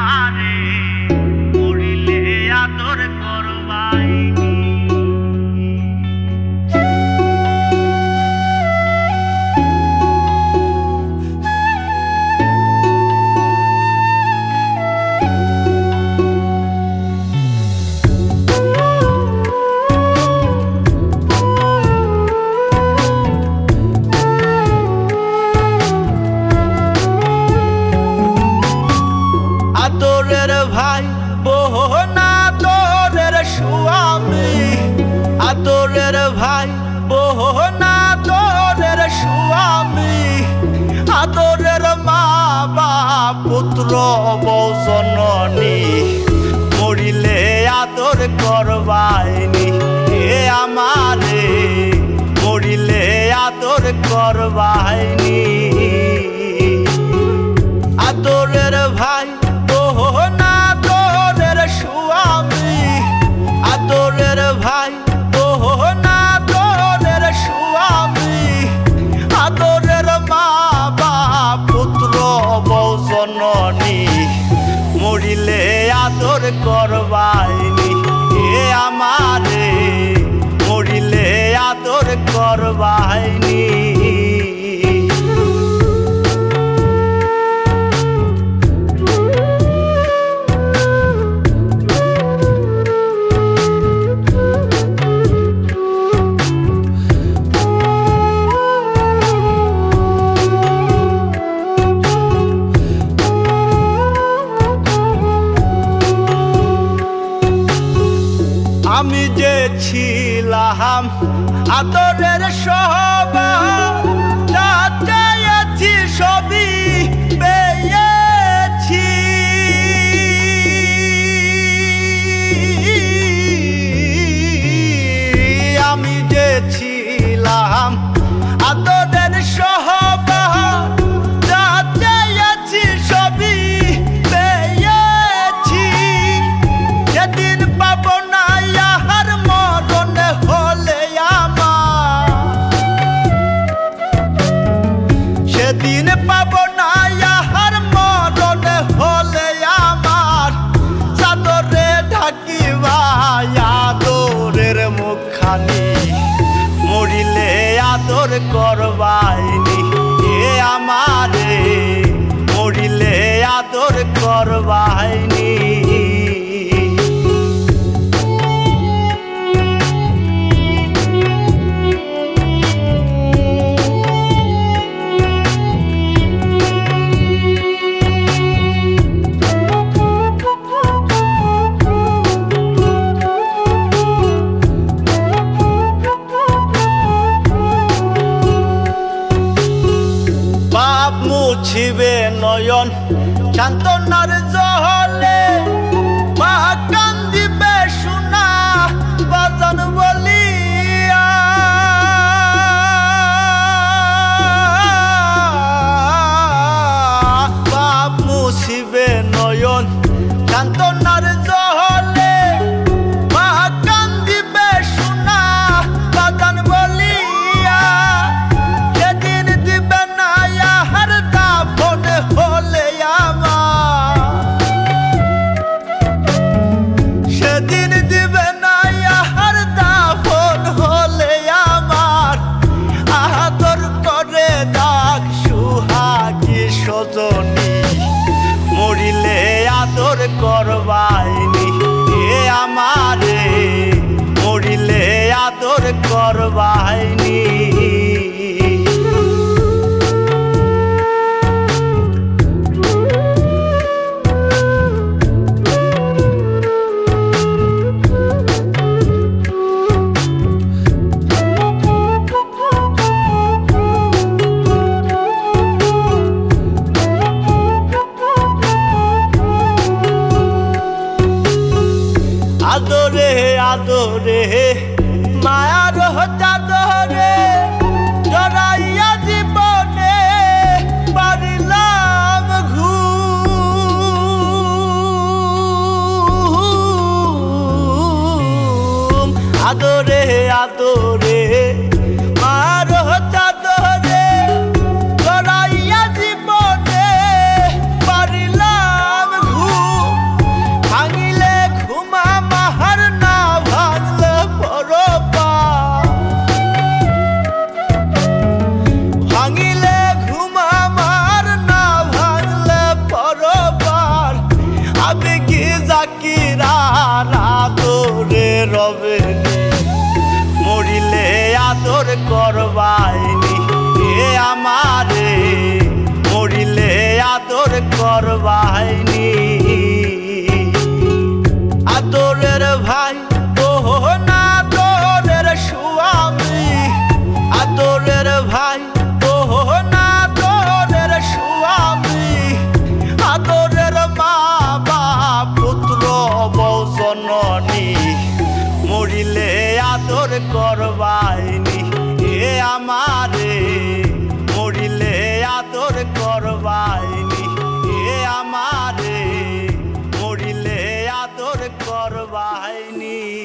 আমারে মরিলে আদর করবাইনি। আদরের ভাই বোন আদরের স্বামী, আদরের ভাই বোন আদরের স্বামী, আদরের মা বাপ পুত্র বউ জননী, মরিলে আদর করবাইনি। এ আমারে মরিলে আদর করবাইনি। আদরের ভাই বোন আদরের স্বামী, আদরের ভাই বোন আদরের স্বামী, আদরের মা বাপ পুত্র বউ জননী, মরিলে আদর করবাইনি। এ আমারে মরিলে আদর করবাইনি। আমি যে ছিলাম আদরের সবার, যা চাইছি সবই পেয়েছি। আমি যে ছিলাম আদরের সবার, যা চাইছি সবই পেয়েছি। যেদিন পাবো না ইহার মরণ হলে আমার, সেদিন পাবো না ইহার মরণ হলে আমার, চাদরে ঢাকিবা আদরের মুখখানি, মরিলে আদর করবাইনি। এ আমারে মরিলে আদর করবাইনি। পাপ মুছিবে নয়ন সান্তনার জলে, মা কান্দিবে সোনা বাজান বলিয়া। পাপ মুছিবে নয়ন সান্তনার জলে, মা কান্দিবে সোনা বাজান বলিয়া। যেদিন দিবে না ইহার দাফন হলে আমার, সেদিন দিবে না ইহার দাফন হলে আমার, আদর করে ডাক সুহাগী সজনী, মরিলে আদর করবাইনি। এ আমারে মরিলে আদর করবাইনি। আদরে আদরে মায়ার চাদরে জড়াইয়া জীবনে পারিলাম ঘুম। আদরে আদরে মায়ার চাদরে জড়াইয়া জীবনে পারিলাম ঘুম। ভাই ও না তোরের স্বামী আদরের মা বাপ পুত্র বউ জননী মরিলে আদর করবাইনি এ আমারে মরিলে আদর করবাইনি এ আমারে মরিলে আদর করবাইনি।